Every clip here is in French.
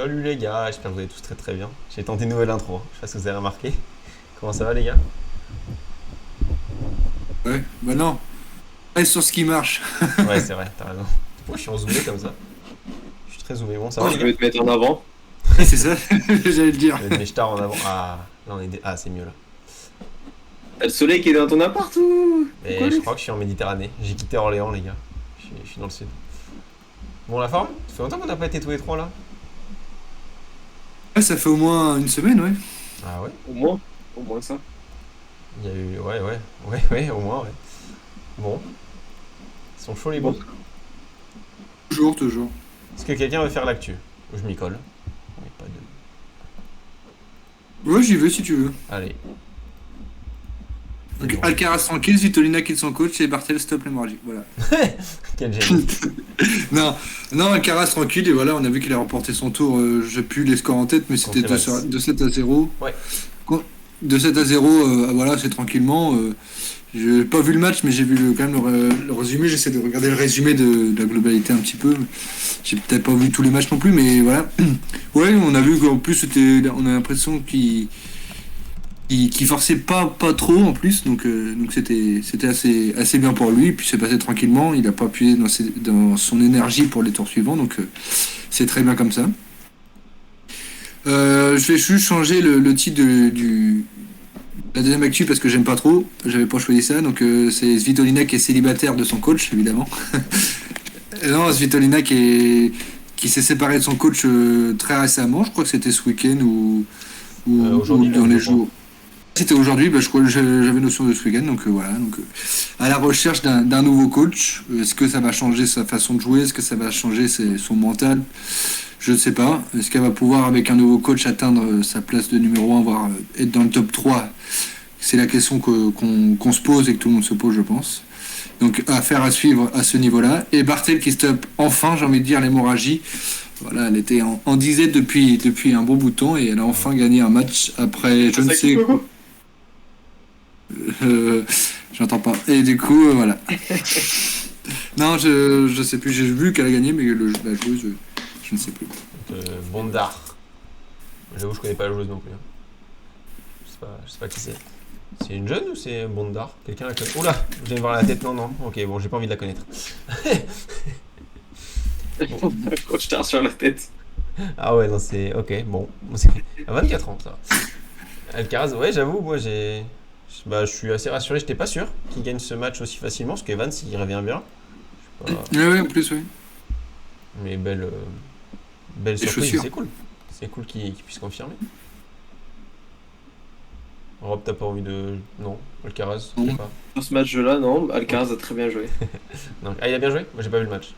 Salut les gars, j'espère que vous allez tous très très bien. J'ai tenté une nouvelle intro, je sais pas si vous avez remarqué. Comment ça va les gars? Ouais, bah non. Reste sur ce qui marche. Ouais, c'est vrai, t'as raison. Pourquoi je suis en zoomé comme ça? Je suis très zoomé. Bon, ça va Oh, les Je gars? vais te mettre en avant. oui, c'est ça, j'allais le dire. Je vais mettre mes stars en avant. Ah, là on est. Ah, c'est mieux là. T'as le soleil qui est dans ton appart ou quoi, Mais je Alex? crois que je suis en Méditerranée. J'ai quitté Orléans les gars. Je suis dans le sud. Bon, la forme? Ça fait longtemps qu'on n'a pas été tous les trois là? Ouais, ça fait au moins une semaine, ouais. Ah ouais? Au moins. Au moins ça. Il y a eu. Ouais, ouais. Ouais, ouais, au moins, ouais. Bon, ils sont chauds les Bon. bons. Toujours, toujours. Est-ce que quelqu'un veut faire l'actu? Ou je m'y colle? Oui, pas de. Ouais, j'y vais si tu veux. Allez. Donc, Dis-moi. Alcaraz tranquille, Svitolina quitte son coach et Bartel stop l'hémorragie. Voilà. Quel génie. Non, non, Alcaraz tranquille et voilà, on a vu qu'il a remporté son tour. J'ai plus les scores en tête, mais c'était Contre Evans. 2-7-0. Ouais. De 7 à 0, voilà, c'est tranquillement. J'ai pas vu le match, mais j'ai vu quand même le résumé. J'essaie de regarder le résumé de la globalité un petit peu. J'ai peut-être pas vu tous les matchs non plus, mais voilà. Ouais, on a vu qu'en plus, on a l'impression qu'il forçait pas trop en plus, donc c'était assez bien pour lui. Puis c'est passé tranquillement. Il a pas appuyé dans son énergie pour les tours suivants, donc c'est très bien comme ça. Je vais juste changer le titre la deuxième actu parce que j'aime pas trop. J'avais pas choisi ça. Donc c'est Svitolina qui est célibataire de son coach, évidemment. Non, Svitolina qui s'est séparé de son coach très récemment. Je crois que c'était ce week-end ou Aujourd'hui dans même, je les crois. jours. C'était aujourd'hui, bah, je crois que j'avais notion de ce week-end. Donc voilà. Donc, à la recherche d'un nouveau coach. Est-ce que ça va changer sa façon de jouer? Est-ce que ça va changer son mental? Je ne sais pas. Est-ce qu'elle va pouvoir, avec un nouveau coach, atteindre sa place de numéro 1, voire être dans le top 3? C'est la question qu'on se pose et que tout le monde se pose, je pense. Donc, affaire à suivre à ce niveau-là. Et Bartel qui stoppe enfin, j'ai envie de dire, l'hémorragie. Voilà, elle était en disette depuis un bon bout de temps et elle a enfin gagné un match après, je C'est ne ça qui sais. Coco. euh, J'entends pas. Et du coup, voilà. Non, je sais plus. J'ai vu qu'elle a gagné, mais la joueuse, je ne sais plus. Donc, Bondar. J'avoue, je connais pas la joueuse non plus, hein. Je sais pas qui c'est. C'est une jeune ou c'est Bondar? Quelqu'un la connaît? Oula, je viens de voir la tête. Non, non. Ok, bon, j'ai pas envie de la connaître. Bon. Quand je tire sur la tête. Ah ouais, non, c'est. Ok, bon. C'est à 24 ans, ça va. Alcaraz, ouais, j'avoue, moi j'ai. Bah, je suis assez rassuré. J'étais pas sûr qu'il gagne ce match aussi facilement parce qu'Evans il revient bien. Je sais pas. Ouais, ouais, en plus, oui. Mais belle Les surprise, chaussures. c'est cool. C'est cool qu'il puisse confirmer. Rob, t'as pas envie de. Non, Alcaraz, je sais Non. pas. Sur ce match-là, non, Alcaraz a très bien joué. Donc, ah, il a bien joué? Moi, j'ai pas vu le match.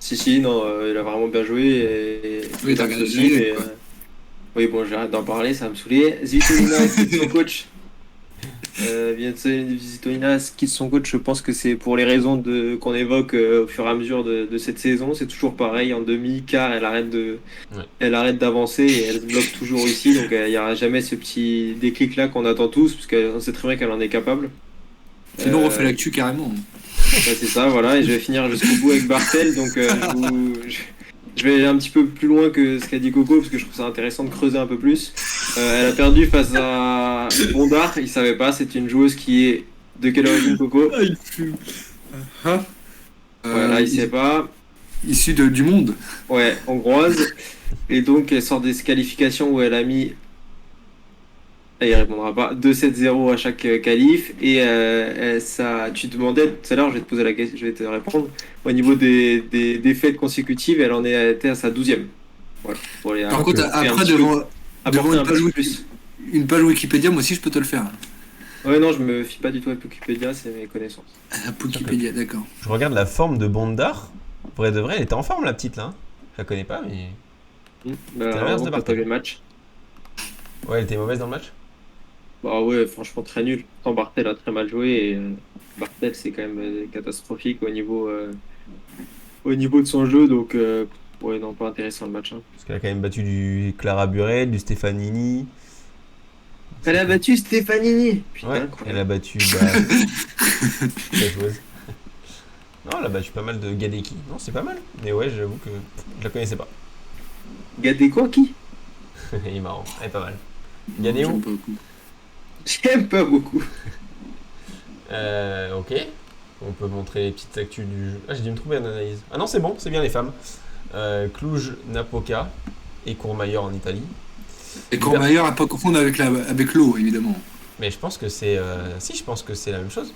Si, si, non, il a vraiment bien joué et Oui, t'as Evans regardé aussi, le mais. quoi. Oui, bon, j'arrête d'en parler, ça va me saouler. Svitolina quitte son coach. Svitolina quitte son coach, je pense que c'est pour les raisons qu'on évoque au fur et à mesure de cette saison. C'est toujours pareil, en demi, quart, Ouais. elle arrête d'avancer et elle se bloque toujours ici. Donc il n'y aura jamais ce petit déclic-là qu'on attend tous, parce qu'on sait très bien qu'elle en est capable. Sinon, on refait Euh, l'actu carrément. Ouais, c'est ça, voilà, et je vais finir jusqu'au bout avec Bartel, donc je vais aller un petit peu plus loin que ce qu'a dit Coco, parce que je trouve ça intéressant de creuser un peu plus. Elle a perdu face à Bondar, il savait pas, c'est une joueuse qui est de quelle origine, Coco? Ah, il fume. Ah. Voilà, il sait pas. Issu du monde. Ouais, hongroise, et donc elle sort des qualifications où elle a mis, et il répondra pas, 2-7-0 à chaque qualif, et ça, tu demandais tout à l'heure, je vais te poser la question, je vais te répondre, au niveau des défaites consécutives, elle en était à sa 12e. Voilà, pour les Par Ok. contre, apporter un après, petit peu, devant apporter un petit peu plus. une page Wikipédia, moi aussi, je peux te le faire. Ouais, non, je me fie pas du tout à Wikipédia, c'est mes connaissances. Ah, Wikipédia, d'accord. Je regarde la forme de Bondar. Vrai de vrai, elle était en forme la petite là, hein. Je la connais pas, mais. Bah, C'est l'inverse vraiment, de t'as pas vu Bartel. le match. Ouais, elle était mauvaise dans le match? Bah ouais, franchement, très nul. Tant Bartel a très mal joué, et Bartel, c'est quand même catastrophique au niveau de son jeu, donc ouais, non, pas intéressant le match, hein. Parce qu'elle a quand même battu du Clara Burel, du Stefanini. Elle a battu Stefanini. Ouais, Putain, elle a incroyable. battu la joueuse. Non, elle a battu pas mal de Gadeki. Non, c'est pas mal. Mais ouais, j'avoue que je la connaissais pas. Gardez quoi qui? Il est marrant, elle est pas mal. Gagné J'aime où? pas beaucoup. J'aime pas beaucoup. Ok. On peut montrer les petites actus du jeu. Ah, j'ai dû me trouver une analyse. Ah non, c'est bon, c'est bien les femmes. Cluj, Napoca et Courmayeur en Italie. Et Courmayeur à pas confondre avec l'eau, évidemment. Mais je pense que c'est. Si, je pense que c'est la même chose.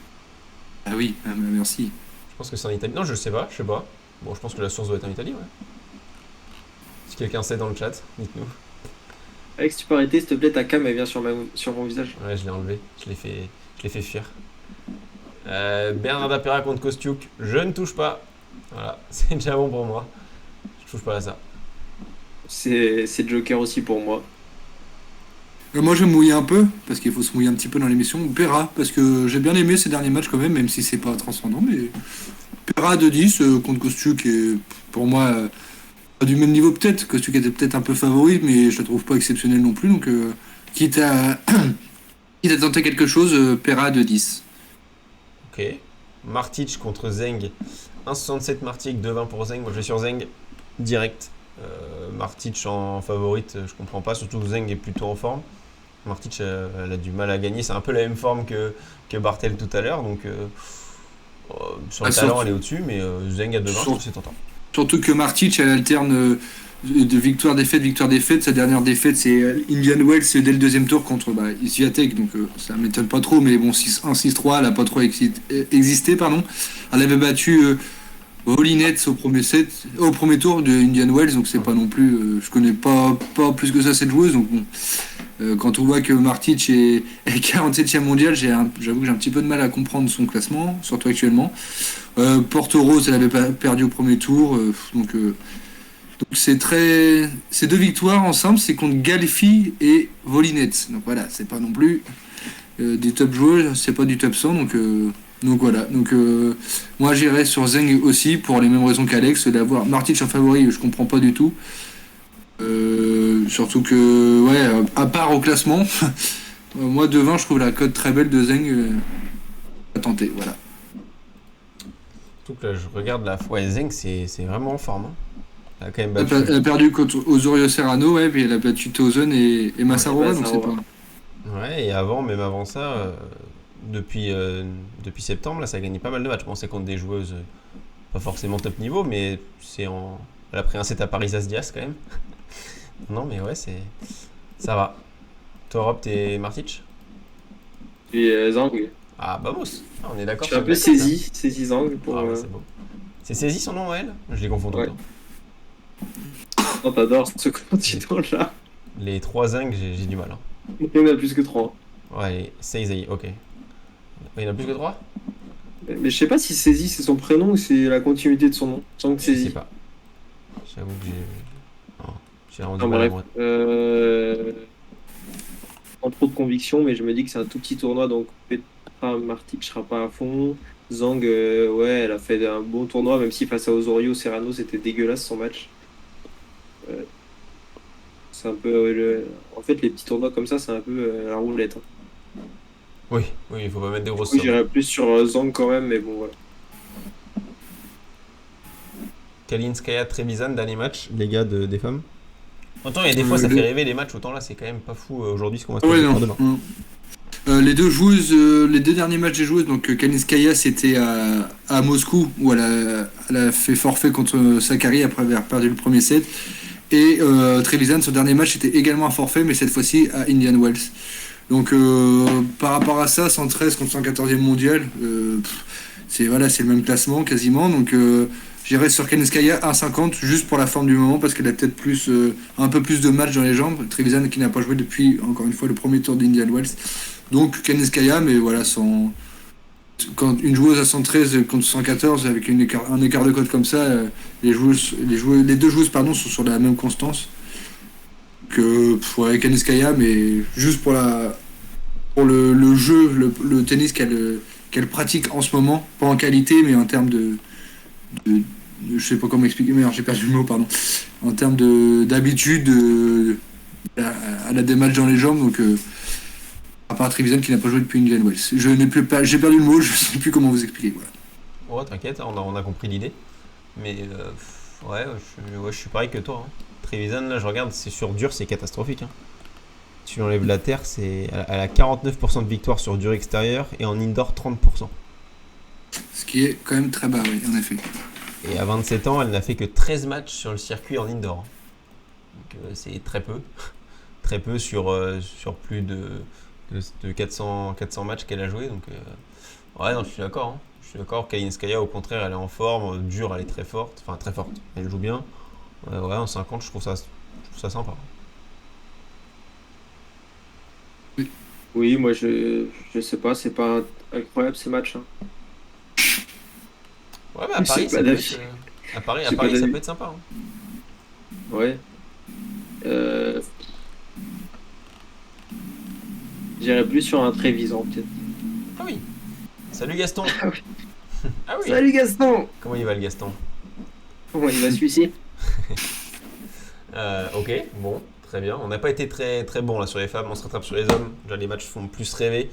Ah oui, merci. Je pense que c'est en Italie. Non, je sais pas. Bon, je pense que la source doit être en Italie, ouais. Si quelqu'un sait dans le chat, dites-nous. Alex, tu peux arrêter, s'il te plaît, ta cam, elle vient sur mon visage. Ouais, je l'ai enlevé. Je l'ai fait fuir. Bernarda Pera contre Kostiuk. Je ne touche pas. Voilà, c'est déjà bon pour moi. Je touche pas à ça. C'est Joker aussi pour moi. Moi, je vais me mouiller un peu, parce qu'il faut se mouiller un petit peu dans l'émission. Pera, parce que j'ai bien aimé ces derniers matchs quand même si c'est pas transcendant. Mais Pera de 10 contre Kostiuk est pour moi pas du même niveau peut-être. Kostiuk était peut-être un peu favori, mais je la trouve pas exceptionnelle non plus. Donc, quitte à tenter quelque chose, Pera de 10. Ok. Martic contre Zeng. 1,67 Martic, 2,20 pour Zeng. Moi, je vais sur Zeng direct. Martic en favorite, je comprends pas. Surtout que Zeng est plutôt en forme. Martic, elle a du mal à gagner. C'est un peu la même forme que Bartel tout à l'heure. Donc, sur le talent, elle est au-dessus. Mais Zeng à 2,20, je trouve que c'est tentant. Surtout que Martic, elle alterne de victoire-défaite, victoire-défaite. Sa dernière défaite, c'est Indian Wells dès le deuxième tour contre Swiatek. Donc ça m'étonne pas trop. Mais bon, 6-1, 6-3, elle n'a pas trop existé. Pardon. Elle avait battu Volinets au premier tour de Indian Wells. Donc c'est pas non plus. Je connais pas plus que ça cette joueuse. Donc bon. Quand on voit que Martic est 47e mondial, j'avoue que j'ai un petit peu de mal à comprendre son classement, surtout actuellement. Porto Rose, elle avait perdu au premier tour. Donc c'est ces deux victoires ensemble, c'est contre Galfi et Volinets. Donc voilà, c'est pas non plus des top joueurs, c'est pas du top 100. Donc voilà. Donc moi j'irais sur Zeng aussi pour les mêmes raisons qu'Alex, d'avoir Martic en favori, je comprends pas du tout. Surtout que, ouais, à part au classement, moi devant, je trouve la cote très belle de Zeng à tenter. Voilà. Surtout que là, je regarde la fois. Ouais, Zeng, c'est vraiment en forme. Hein. Elle a quand même battu. Elle a perdu contre Osorio Serrano, ouais, puis elle a battu Tauzen et Massarova, donc c'est pas. Ouais, et avant, même avant ça, depuis septembre, là, ça a gagné pas mal de matchs. Bon, c'est contre des joueuses pas forcément top niveau, mais elle a pris un set à Paris As-Dias quand même. Non, mais ouais, ça va. Toi, Rob, t'es Martic? Puis Zang. Ah, vamos. Ah, on est d'accord. Je suis un peu saisi Zang pour. Ah, ouais, c'est beau. C'est saisi son nom, elle? Je les confonds tout le temps. Oh, t'adores ce continent-là. Les 3 Zeng, j'ai du mal. Hein. Il y en a plus que 3. Ouais, Seizei, ok. Il y en a plus que 3? Mais je sais pas si Saisi c'est son prénom ou c'est la continuité de son nom. Zang Je sais Saisi. pas. J'avoue que j'ai vraiment du Enfin, mal à bref. moi. Sans trop de conviction, mais je me dis que c'est un tout petit tournoi, donc peut-être pas Martic sera pas à fond. Zhang, ouais, elle a fait un bon tournoi, même si face à Osorio Serrano, c'était dégueulasse son match. C'est un peu. En fait, les petits tournois comme ça, c'est un peu la roulette. Hein. Oui, il faut pas mettre des grosses Oui, sommes. j'irais plus sur Zhang quand même, mais bon, voilà. Kalinskaya, Trevisan, dernier match, les gars des femmes. Autant il y a des fois ça fait rêver les matchs, autant là c'est quand même pas fou aujourd'hui ce qu'on va se passer pour demain. Les deux joueuses, les deux derniers matchs des joueuses, donc Kalinskaya c'était à Moscou où elle a fait forfait contre Sakkari après avoir perdu le premier set. Et Trevisan, son dernier match était également un forfait, mais cette fois-ci à Indian Wells. Donc par rapport à ça, 113 contre 114e mondial, c'est le même classement quasiment. Donc j'irais sur Kalinskaya 1,50 juste pour la forme du moment parce qu'elle a peut-être un peu plus de matchs dans les jambes. Trevisan qui n'a pas joué depuis encore une fois le premier tour d'Indian Wells. Donc Kalinskaya, mais voilà, quand une joueuse à 113 contre 114 avec un écart de cote comme ça, les deux joueuses sont sur la même constance que Kalinskaya, mais juste pour le jeu, le tennis qu'elle pratique en ce moment, pas en qualité, mais en termes de je sais pas comment expliquer, mais j'ai perdu le mot, pardon. En termes d'habitude, elle a des matchs dans les jambes, donc à part Trevisan qui n'a pas joué depuis Indian Wells. J'ai perdu le mot, je sais plus comment vous expliquer. Voilà. Oh, t'inquiète, on a compris l'idée. Mais ouais, je suis pareil que toi. Hein. Trevisan, là, je regarde, c'est sur dur, c'est catastrophique. Hein. Tu enlèves la terre, elle a 49% de victoire sur dur extérieur et en indoor 30%. Ce qui est quand même très bas, oui, en effet. Et à 27 ans, elle n'a fait que 13 matchs sur le circuit en indoor. Donc c'est très peu. Très peu sur plus de 400 matchs qu'elle a joué. Donc ouais, non, je suis d'accord. Hein. Je suis d'accord. Kalinskaya, au contraire, elle est en forme. Dure, elle est très forte. Enfin, très forte. Elle joue bien. Ouais, en 50, je trouve ça sympa. Oui, moi je sais pas, c'est pas incroyable ces matchs. Hein. Ouais, mais à Paris, J'ai pas d'avis. à Paris, J'ai pas ça d'avis. peut être sympa. Hein. Ouais. Euh, J'irais plus sur un Trevisan peut-être. Ah oui. Salut Gaston. Ah oui. Salut Gaston! Comment il va le Gaston? Comment il va celui-ci? Ok, bon, très bien. On n'a pas été très, très bon là sur les femmes, on se rattrape sur les hommes. Déjà, les matchs font plus rêver.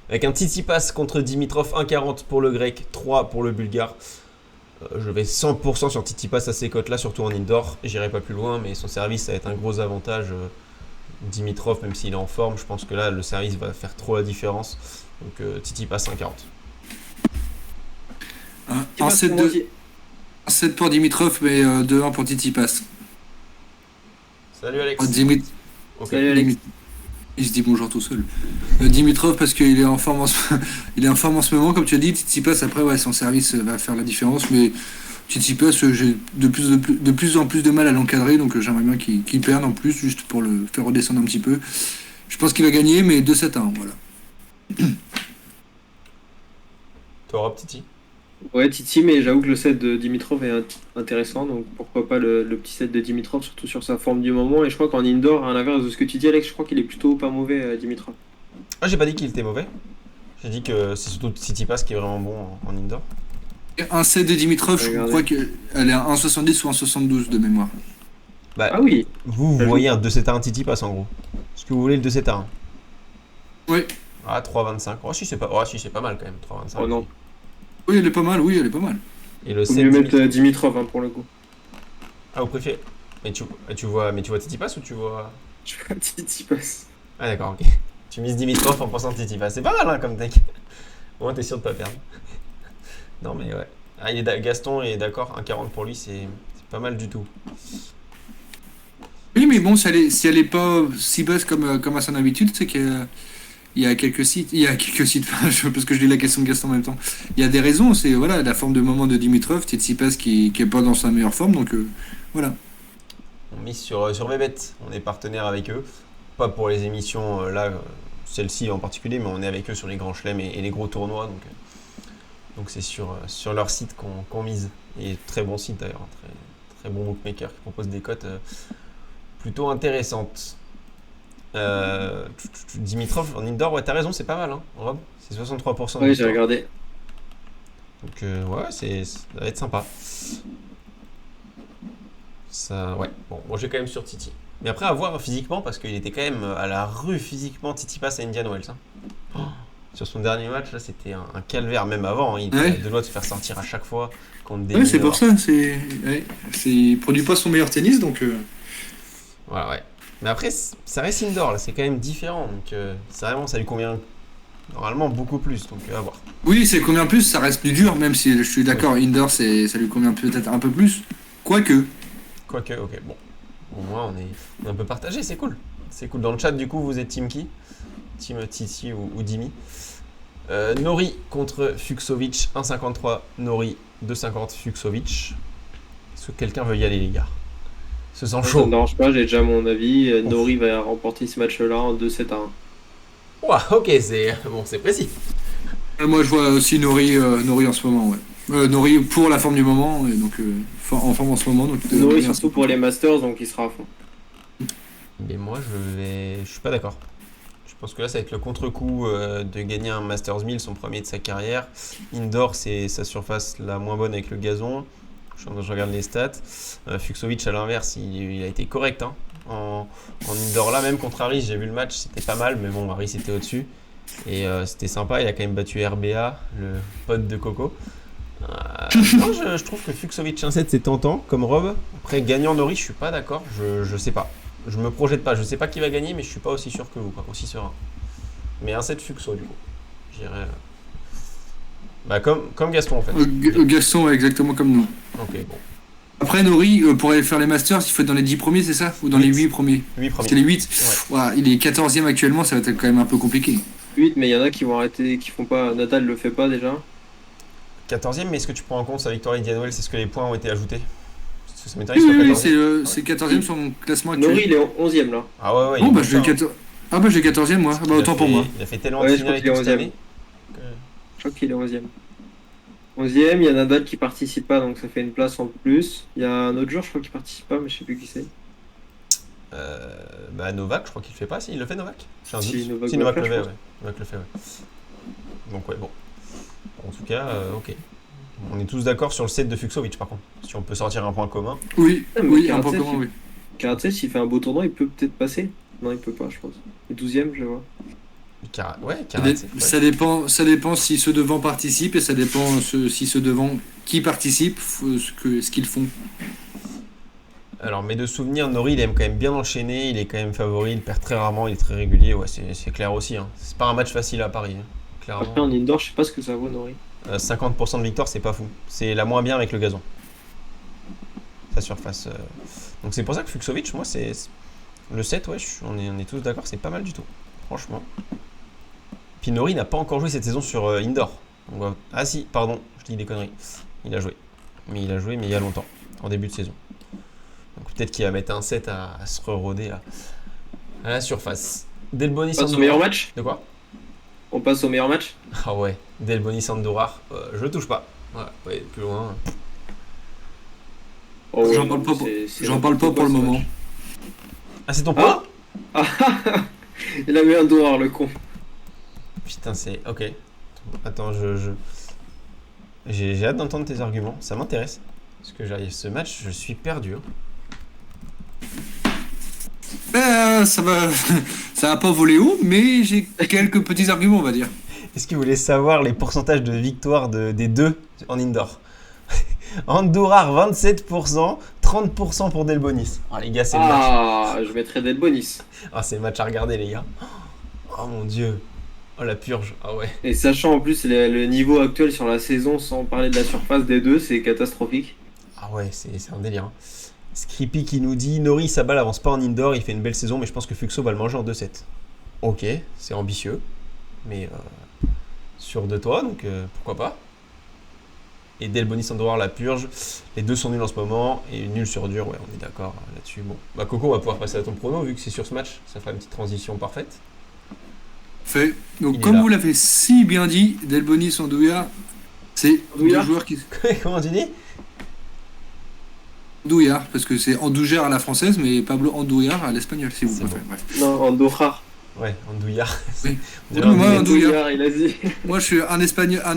Avec un Tsitsipas contre Dimitrov, 1,40 pour le grec, 3 pour le bulgare. Je vais 100% sur Tsitsipas à ces cotes-là, surtout en indoor. J'irai pas plus loin, mais son service, ça va être un gros avantage. Dimitrov, même s'il est en forme, je pense que là, le service va faire trop la différence. Donc, Tsitsipas 1,40. Un 7 pour Dimitrov, mais 2-1 pour Tsitsipas. Salut Alex. Ok. Salut Alex. Il se dit bonjour tout seul. Dimitrov parce qu'il est en forme il est en forme en ce moment, comme tu as dit. Tsitsipas après, ouais, son service va faire la différence, mais Tsitsipas, j'ai de plus en plus de mal à l'encadrer, donc j'aimerais bien qu'il perde en plus, juste pour le faire redescendre un petit peu. Je pense qu'il va gagner, mais 2-7-1, voilà. Toi, Rob, Titi. Ouais, Titi, mais j'avoue que le set de Dimitrov est intéressant, donc pourquoi pas le petit set de Dimitrov, surtout sur sa forme du moment. Et je crois qu'en indoor, à l'inverse de ce que tu dis, Alex, je crois qu'il est plutôt pas mauvais, Dimitrov. Ah, j'ai pas dit qu'il était mauvais. J'ai dit que c'est surtout Tsitsipas qui est vraiment bon en indoor. Un set de Dimitrov, je Regardez. crois qu'elle est à 1,70 ou 1,72 de mémoire. Bah, Ah oui, vous voyez un 2-7-1 Tsitsipas en gros. Est-ce que vous voulez le 2-7-1? Oui. Ah, 3,25. Oh, si, c'est pas mal quand même. 3,25. oh non, Oui, elle est pas mal, oui, elle est pas mal. Et le faut 7 mieux mettre Dimitrov hein, pour le coup. Ah, vous préférez. Mais tu vois Tsitsipas ou tu vois. Je vois Titi passe. Ah, d'accord, ok. Tu mises Dimitrov en pensant Tsitsipas. C'est pas mal hein, comme deck. Au moins, t'es sûr de pas perdre. Non, mais ouais. Ah, Gaston est d'accord. 1,40 pour lui, c'est pas mal du tout. Oui, mais bon, si elle est pas si basse comme à son habitude, c'est qu'il y a quelques sites, parce que je lis la question de Gaston en même temps. Il y a des raisons, c'est voilà, la forme de moment de Dimitrov, Tsitsipas qui est pas dans sa meilleure forme, donc voilà. On mise sur Bebet. On est partenaire avec eux. Pas pour les émissions là, celle-ci en particulier, mais on est avec eux sur les grands chelems et les gros tournois. Donc c'est sur leur site qu'on mise. Et très bon site d'ailleurs. Très, très bon bookmaker qui propose des cotes plutôt intéressantes. Dimitrov en indoor, ouais, t'as raison, c'est pas mal, hein, Rob. C'est 63% de Oui, j'ai victoire. regardé. Donc, ouais, ça va être sympa. Ça, ouais. Bon, moi j'ai quand même sur Titi. Mais après, à voir physiquement, parce qu'il était quand même à la rue physiquement, Titi passe à Indian Wells. Hein. Oh, sur son dernier match, là, c'était un calvaire, même avant. Hein, il Ouais. était de loi de se faire sortir à chaque fois contre des Ouais, c'est mineurs. pour ça, il produit pas son meilleur tennis, donc Voilà, ouais. Mais après, ça reste indoor, là, c'est quand même différent. Donc, ça lui convient normalement beaucoup plus. Donc, à voir. oui, c'est combien plus, ça reste plus dur, même si je suis d'accord, indoor, ça lui convient peut-être un peu plus, quoique. Quoique, ok, bon. Au moins, on est un peu partagé, c'est cool. C'est cool. Dans le chat, du coup, vous êtes team qui? Team Titi ou Dimi? Nori contre Fuxovic, 1,53. Nori, 2,50. Fuxovic. Est-ce que quelqu'un veut y aller, les gars? Se sent Ça me chaud. dérange pas, j'ai déjà mon avis. Nori va remporter ce match-là en 2-7-1. Ouah, ok, c'est précis. Moi, je vois aussi Nori en ce moment, ouais. Nori pour la forme du moment, et donc en forme en ce moment. Donc, Nori surtout pour les Masters, donc il sera à fond. Mais moi, je suis pas d'accord. Je pense que là, ça va être le contre-coup de gagner un Masters 1000, son premier de sa carrière. Indoor, c'est sa surface la moins bonne avec le gazon. Je regarde les stats. Fuxovic, à l'inverse, il a été correct. Hein. En indoor, là, même contre Harris, j'ai vu le match, c'était pas mal, mais bon, Harris était au-dessus. Et c'était sympa, il a quand même battu RBA, le pote de Coco. Moi, je trouve que Fuxovic 1-7 c'est tentant comme robe. Après, gagnant Nori, je suis pas d'accord. Je sais pas. Je me projette pas. Je sais pas qui va gagner, mais je suis pas aussi sûr que vous, quoi. Aussi serein. Mais 1-7 Fuxo, du coup. J'irais. Bah, comme Gaston, en fait. Gaston, ouais, exactement comme nous. Ok, bon. Après, Nori, pour aller faire les Masters, il faut être dans les 10 premiers, c'est ça? Ou dans les 8 premiers? 8 Parce premiers. que les 8, ouais, il est 14e actuellement, ça va être quand même un peu compliqué. 8, mais il y en a qui vont arrêter, qui font pas. Nadal le fait pas déjà. 14e, mais est-ce que tu prends en compte sa victoire Indian Wells? Est-ce que les points ont été ajoutés? Parce que ça m'étonnerait Oui, qu'il oui, soit oui, 14e. c'est 14e sur mon classement actuel. Nori, il est 11e là. Ah ouais, il Oh, est bah bon, je l'ai ça, hein. 14... Ah, bah j'ai 14e, moi. Ah, bah autant pour moi. Il a fait tellement Ouais, de je crois finales et qu'il est tout cette 11e. année. Je crois qu'il est 11e. 11e, il y a Nadal qui participe pas, donc ça fait une place en plus. Il y a un autre joueur, je crois, qui participe pas, mais je sais plus qui c'est. Bah Novak, je crois qu'il le fait pas. Si, il le fait Novak? J'ai un Si, doute. Novak Si, doit Novak le le faire, fait, je ouais. Novak le fait, ouais. Donc ouais, bon. En tout cas, ok. On est tous d'accord sur le set de Fuxovic, par contre. Si on peut sortir un point commun. Oui, Ah, mais oui, un Karatsev, point commun, oui. Karatsev, s'il fait un beau tournoi, il peut peut-être passer. Non, il peut pas, je pense. Et 12e, je vois. Ouais, Ça, dé- Karatsev, ouais. ça dépend si ceux devant participent et ça dépend si ceux devant qui participent, ce qu'ils font. Alors, mes deux souvenirs, Nori, il aime quand même bien enchaîner. Il est quand même favori. Il perd très rarement. Il est très régulier. Ouais, c'est clair aussi, hein. C'est pas un match facile à Paris, hein, clairement. Après, en indoor, je sais pas ce que ça vaut, Nori. 50% de victoire, c'est pas fou. C'est la moins bien avec le gazon. Sa surface. Donc c'est pour ça que Fuxovic, moi, c'est le 7, ouais, on est tous d'accord, c'est pas mal du tout. Franchement. Puis Nori n'a pas encore joué cette saison sur indoor. Donc, ah si, pardon, je dis des conneries. Il a joué. Mais il y a longtemps, en début de saison. Donc peut-être qu'il va mettre un 7 à se re-roder à la surface. Delbonis On passe au meilleur match. De quoi? On passe au meilleur match. Ah ouais, Delbonis Andorra, je touche pas. Ouais, plus loin. Oh, ouais, J'en non, parle pas, c'est j'en parle pas pour le ce moment. match. Ah, c'est ton point? Ah Il a mis un dehors, le con. Putain, c'est. Ok. Attends, j'ai hâte d'entendre tes arguments, ça m'intéresse. Parce que ce match, je suis perdu, hein. Ça va, ça va pas voler haut, mais j'ai quelques petits arguments, on va dire. Est-ce que vous voulez savoir les pourcentages de victoire des deux en indoor? Andorra 27%, 30% pour Delbonis. Ah les gars, c'est le match. Ah, je mettrais Delbonis. Ah, c'est le match à regarder, les gars. Oh mon dieu. Oh la purge. Ah ouais. Et sachant en plus le niveau actuel sur la saison, sans parler de la surface des deux, c'est catastrophique. Ah ouais, c'est un délire, hein. Scrippy qui nous dit Nori, sa balle avance pas en indoor, il fait une belle saison, mais je pense que Fuxo va le manger en 2-7. Ok, c'est ambitieux, mais sûr de toi, donc pourquoi pas. Et Delbonis Andorra la purge, les deux sont nuls en ce moment, et nul sur dur, ouais, on est d'accord là-dessus. Bon, bah Coco, on va pouvoir passer à ton prono, vu que c'est sur ce match, ça fera une petite transition parfaite. Fait. Donc, Il est comme là. vous l'avez si bien dit, Delbonis Andouillard, c'est deux Andouillard joueurs qui. Comment tu dis? Andouillard, parce que c'est Andougère à la française, mais Pablo Andouillard à l'espagnol, si vous C'est préférez. bon. Bref. Non, Andorra. Ouais, Andouillard. Oui. On dirait Oui, moi, Andouillard. Andouillard. Il a dit. Moi, je suis un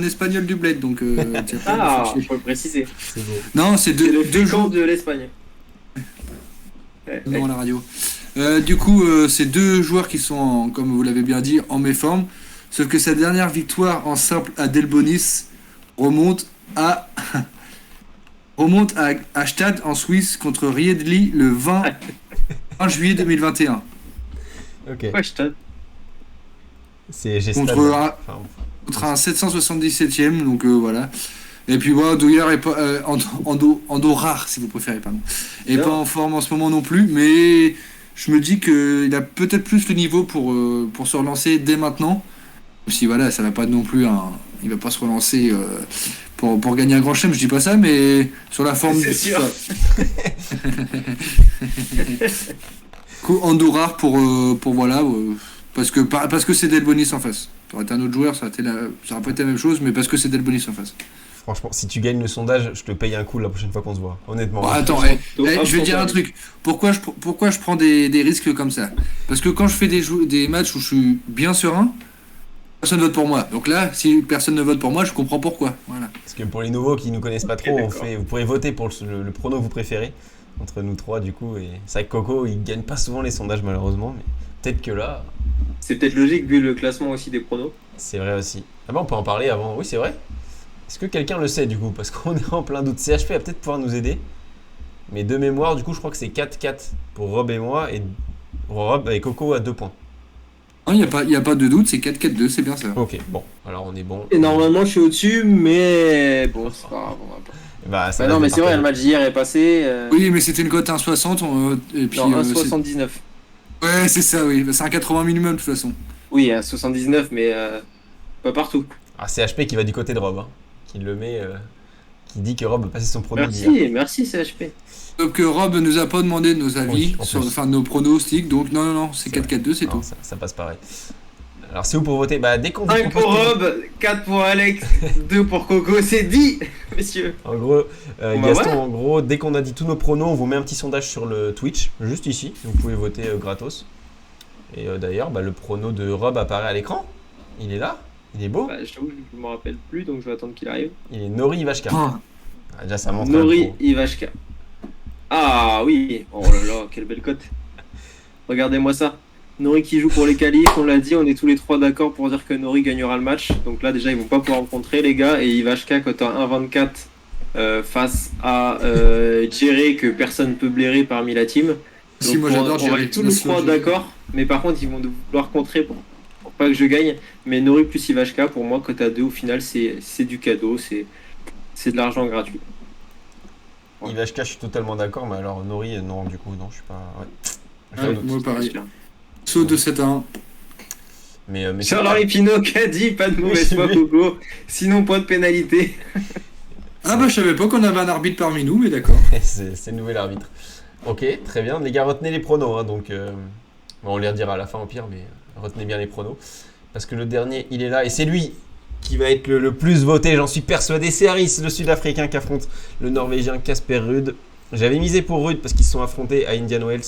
espagnol du bled, donc. Tiens, Ah, chercher. faut le préciser. C'est beau. Non, c'est C'est deux, le deux fréquent joueurs. de l'Espagne. Non, à la radio. Du coup, c'est deux joueurs qui sont, comme vous l'avez bien dit, en méforme. Sauf que sa dernière victoire en simple à Delbonis remonte à Stade en Suisse contre Riedli le 20 juillet 2021. Ok. Ouais, je t'aide. C'est Contre Gestad. Contre un 777e, donc voilà. Et puis voilà, Douillard est pas Andorra, si vous préférez, pardon. Est Non. pas en forme en ce moment non plus, mais je me dis qu'il a peut-être plus le niveau pour se relancer dès maintenant. Même si voilà, ça va pas non plus il va pas se relancer pour gagner un grand chelem, je dis pas ça, mais sur la forme C'est du sûr. coup, Andorra pour voilà, parce que c'est Delbonis en face. Ça aurait été un autre joueur, ça aurait pas été la même chose, mais parce que c'est Delbonis en face. Franchement, si tu gagnes le sondage, je te paye un coup la prochaine fois qu'on se voit. Honnêtement. Bon, attends, Donc, je vais dire un truc. Pourquoi je prends des risques comme ça? Parce que quand je fais des matchs où je suis bien serein, personne ne vote pour moi. Donc là, si personne ne vote pour moi, je comprends pourquoi. Voilà. Parce que pour les nouveaux qui nous connaissent pas trop, d'accord. vous pourrez voter pour le prono que vous préférez entre nous trois du coup. Et c'est vrai que Coco, il gagne pas souvent les sondages malheureusement, mais peut-être que là, C'est peut-être logique vu le classement aussi des pronos. c'est vrai aussi. Ah bah on peut en parler avant. Oui, c'est vrai. Est-ce que quelqu'un le sait du coup? Parce qu'on est en plein doute. CHP va peut-être pouvoir nous aider. Mais de mémoire, du coup, je crois que c'est 4-4 pour Rob et moi. Et Rob et Coco à 2 points. Non, il y a pas de doute, c'est 4-4-2, c'est bien ça. Ok, bon. Alors on est bon. Et normalement, je suis au-dessus, mais bon, c'est pas grave. On va pas. Bah, ça Bah va non, se mais c'est vrai, le départager. match d'hier est passé. Oui, mais c'était une cote 1,60 et puis. Non, C'est- 1,79. Ouais, c'est ça, oui. C'est un 80 minimum de toute façon. Oui, à 79, mais pas partout. Ah, c'est HP qui va du côté de Rob. Hein, qui le met. Qui dit que Rob a passé son prono d'hier. Merci CHP. Sauf que Rob nous a pas demandé nos avis, Oui, en sur, plus. enfin nos pronostics, donc non, c'est C'est 4-4-2, c'est Non, tout. ça passe pareil. Alors c'est où pour voter? Bah dès qu'on vous 5 pour propose- Rob, 4 pour Alex, 2 pour Coco, c'est dit, messieurs. En gros, Bah Gaston, ouais. en gros, dès qu'on a dit tous nos pronos, on vous met un petit sondage sur le Twitch, juste ici. Vous pouvez voter gratos. Et d'ailleurs, bah, le prono de Rob apparaît à l'écran. Il est là. Il est beau. Bah, je t'avoue, je me rappelle plus, donc je vais attendre qu'il arrive. Il est Nori Ivashka. Ah, Ah, déjà, ça montre un Nori pro. Ivashka. Ah oui, oh là là, quelle belle cote. Regardez-moi ça. Nori qui joue pour les qualifs, on l'a dit, on est tous les trois d'accord pour dire que Nori gagnera le match. Donc là déjà ils vont pas pouvoir rencontrer les gars. Et Ivashka cote à 1,24 face à Jerry que personne ne peut blairer parmi la team. si, Donc, moi j'adore on va Jerry. être tous les trois d'accord, mais par contre ils vont vouloir contrer pour pas que je gagne. Mais Nori plus Ivashka, pour moi, cote à 2 au final c'est du cadeau, c'est de l'argent gratuit. Ouais. Ivashka, je suis totalement d'accord, mais alors Nori, non, du coup, non, je suis pas. Ouais. J'ai Ouais, un doute. moi pareil. Saut de 7 à 1. Mais Charles Pinault qui a dit pas de mauvaise Oui, foi, oui. Coco. Sinon, point de pénalité. Ah bah je savais pas qu'on avait un arbitre parmi nous, mais d'accord. c'est le nouvel arbitre. Ok, très bien. Les gars, retenez les pronos. Hein, donc, bon, on les redira à la fin au pire, mais retenez bien les pronos. Parce que le dernier, il est là. Et c'est lui qui va être le plus voté, j'en suis persuadé. C'est Harris, le Sud-Africain, qui affronte le Norvégien Casper Ruud. J'avais misé pour Ruud parce qu'ils se sont affrontés à Indian Wells.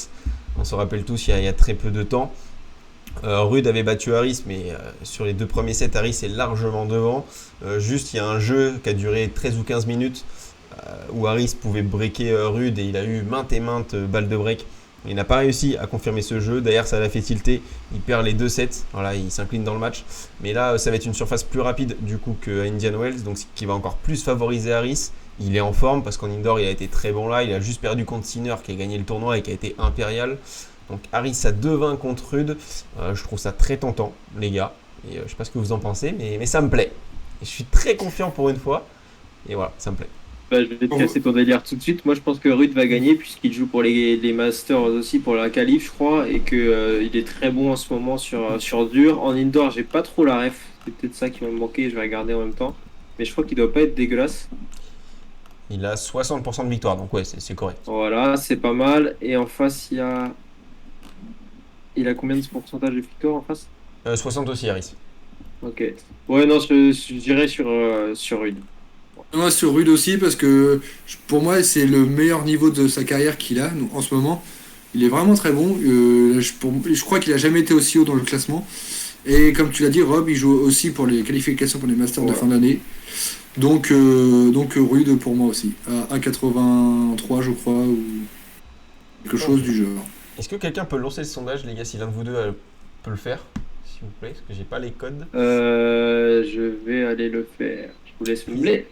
On se rappelle tous, il y a très peu de temps. Ruud avait battu Harris, mais sur les 2 premiers sets, Harris est largement devant. Juste, il y a un jeu qui a duré 13 ou 15 minutes où Harris pouvait breaker Ruud et il a eu maintes et maintes balles de break. Il n'a pas réussi à confirmer ce jeu. D'ailleurs, ça l'a fait tilter. Il perd les 2 sets. Voilà, il s'incline dans le match. Mais là, ça va être une surface plus rapide du coup que Indian Wells, donc ce qui va encore plus favoriser Harris. Il est en forme parce qu'en indoor, il a été très bon là. Il a juste perdu contre Sinner qui a gagné le tournoi et qui a été impérial. Donc Harris à 2-20 contre Ruud, je trouve ça très tentant, les gars. Et je sais pas ce que vous en pensez, mais ça me plaît. Et je suis très confiant pour une fois. Et voilà, ça me plaît. Bah, je vais te casser ton délire tout de suite. Moi, je pense que Ruud va gagner puisqu'il joue pour les Masters aussi, pour la qualif, je crois, et que il est très bon en ce moment sur dur. En indoor, j'ai pas trop la ref. C'est peut-être ça qui va me manquer. Je vais regarder en même temps. Mais je crois qu'il doit pas être dégueulasse. Il a 60% de victoire, donc ouais, c'est correct. Voilà, c'est pas mal. Et en face, il a combien de pourcentage de victoire en face? 60 aussi, Harris. Ok. Ouais, non, je dirais sur Ruud. Moi sur Ruud aussi parce que pour moi c'est le meilleur niveau de sa carrière qu'il a en ce moment. Il est vraiment très bon. Je crois qu'il a jamais été aussi haut dans le classement. Et comme tu l'as dit, Rob, il joue aussi pour les qualifications pour les Masters de fin d'année. Donc Ruud pour moi aussi. À 1,83 je crois ou quelque chose du genre. Est-ce que quelqu'un peut lancer le sondage, les gars, si l'un de vous deux peut le faire, s'il vous plaît, parce que j'ai pas les codes. Je vais aller le faire. Je vous laisse meubler.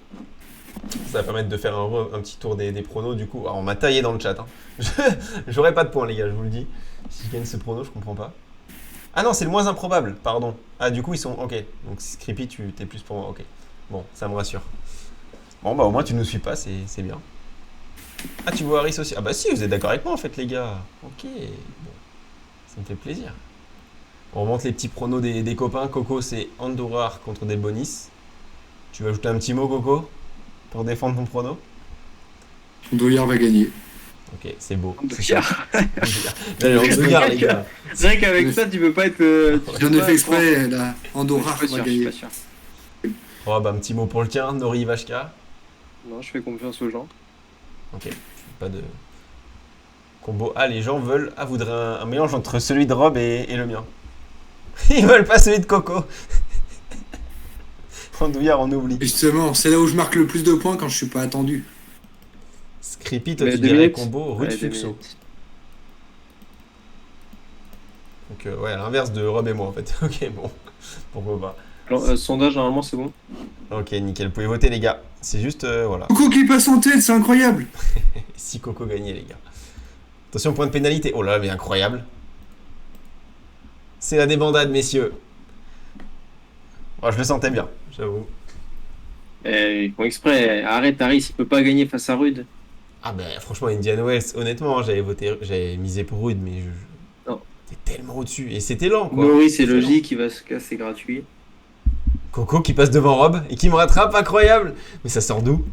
Ça va permettre de faire un petit tour des pronos du coup. Alors, on m'a taillé dans le chat. Hein. J'aurai pas de points, les gars, je vous le dis. Si je gagne ce prono, je comprends pas. Ah non, c'est le moins improbable, pardon. Ah, du coup, ils sont. Ok. Donc, Scrippy, t'es plus pour moi. Ok. Bon, ça me rassure. Bon, bah, au moins, tu nous suis pas, c'est bien. Ah, tu vois Harris aussi. Ah, bah, si, vous êtes d'accord avec moi, en fait, les gars. Ok. Bon. Ça me fait plaisir. On remonte les petits pronos des copains. Coco, c'est Andorra contre des Bonis. Tu veux ajouter un petit mot, Coco, pour défendre ton prono? Douillard va gagner. Ok, c'est beau. Andouillard. Allez, Andouillard, les gars. C'est vrai qu'avec ça, tu peux pas être. J'en ai fait exprès, là. Andorra Je suis va pas sûr, je suis gagner. pas sûr. Oh, bah, un petit mot pour le tien, Nori Ivashka. Non, je fais confiance aux gens. Ok, pas de combo. Ah, les gens voudraient un mélange entre celui de Rob et le mien. Ils veulent pas celui de Coco. Andouillard, on oublie. Justement, c'est là où je marque le plus de points quand je suis pas attendu. Scrippy, toi, Mais tu deux dirais minutes. combo Ruud Allez, 2 Fuxo. minutes. Donc, ouais, à l'inverse de Rob et moi, en fait. Ok, bon, pourquoi pas. Sondage, normalement, c'est bon. Ok, nickel. Vous pouvez voter, les gars. C'est juste, voilà. Coco qui passe en tête, c'est incroyable. Si Coco gagnait, les gars. Attention, point de pénalité. Oh là là, mais incroyable. C'est la débandade, messieurs. Oh, je le sentais bien, j'avoue. Ils font exprès. Arrête, Harris, il peut pas gagner face à Rude. Ah ben franchement, Indian Wells, honnêtement, j'avais misé pour Rude, mais Non. c'était tellement au-dessus. Et c'était lent, quoi. Maurice, c'est C'était lent. logique, il va se casser gratuit. Coco qui passe devant Rob et qui me rattrape, incroyable. Mais ça sort d'où?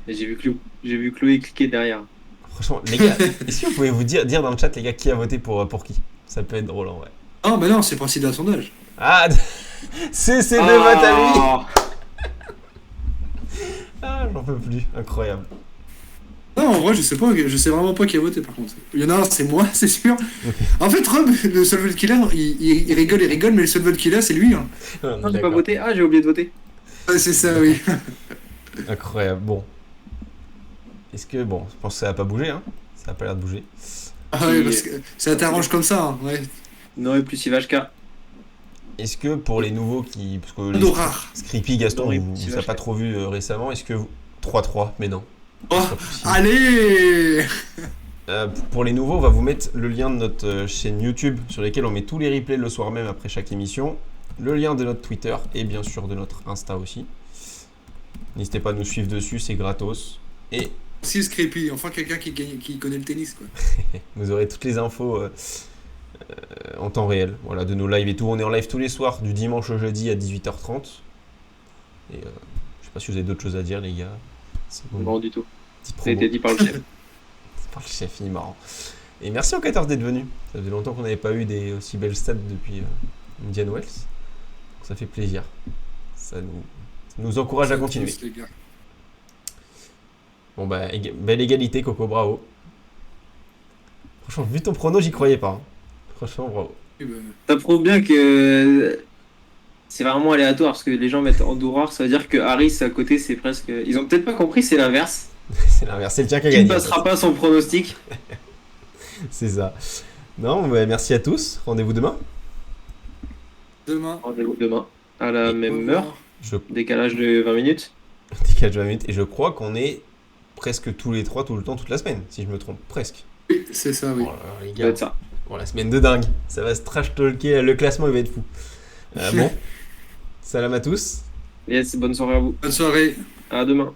Et j'ai vu Chloé cliquer derrière. Franchement, les gars, est-ce que vous pouvez vous dire dans le chat, les gars, qui a voté pour qui? Ça peut être drôle, en vrai. Ah, bah non, c'est pas si d'un sondage. Ah, c'est deux votes à lui. Ah, Ah, j'en peux plus, incroyable. Non, en vrai, je sais pas, je sais vraiment pas qui a voté par contre. Il y en a un, c'est moi, c'est sûr. En fait, Rob, le seul vote qu'il a, il rigole, mais le seul vote qu'il a, c'est lui. Hein. On est non, j'ai pas d'accord. voté. Ah, j'ai oublié de voter. Ouais, c'est ça, oui. Incroyable, bon. Est-ce que, bon, je pense que ça va pas bouger, hein. Ça a pas l'air de bouger. Ah ouais, parce que ça t'arrange comme ça, hein, ouais. Non, et plus Ivashka. Est-ce que pour les nouveaux qui. Parce que Cadeau rare. Screepy, Gaston, Non, vous si avez vache. pas trop vu récemment, est-ce que 3-3, mais non. Oh, C'est pas possible. allez. Pour les nouveaux, on va vous mettre le lien de notre chaîne YouTube sur laquelle on met tous les replays le soir même après chaque émission. Le lien de notre Twitter et bien sûr de notre Insta aussi. N'hésitez pas à nous suivre dessus, c'est gratos. Et Si Scrappy, enfin quelqu'un qui connaît le tennis, quoi. vous aurez toutes les infos en temps réel, voilà, de nos lives et tout. On est en live tous les soirs, du dimanche au jeudi à 18h30. Et je sais pas si vous avez d'autres choses à dire, les gars. C'est bon. Non, du tout. Petite Ça a promo. été dit par le chef. Par le chef, il est marrant. Et merci aux 14 d'être venus. Ça faisait longtemps qu'on n'avait pas eu des aussi belles stats depuis Indian Wells. Donc ça fait plaisir. Ça nous encourage à continuer. Les gars. Bon bah, belle égalité, Coco, bravo. Franchement, vu ton prono, j'y croyais pas. Hein. Franchement, bravo. Oui, bah, Ça prouve bien que c'est vraiment aléatoire parce que les gens mettent Andorra, ça veut dire que Harris à côté c'est presque. Ils ont peut-être pas compris, c'est l'inverse. C'est l'inverse, c'est le tien qui a Qui ne gagné. en passera fait. pas son pronostic. C'est ça. Non, bah, merci à tous. Rendez-vous demain. demain. Rendez-vous demain à la Et même heure, Je décalage de 20 minutes. décale 20 minutes. Et je crois qu'on est presque tous les trois, tout le temps, toute la semaine, si je me trompe. Presque. Oui, c'est ça, oui. Oh là là, les Ça gars. doit être ça. Bon, la semaine de dingue. Ça va se trash talker. Le classement, il va être fou. Bon. Salam à tous. Yes, bonne soirée à vous. Bonne soirée. À demain.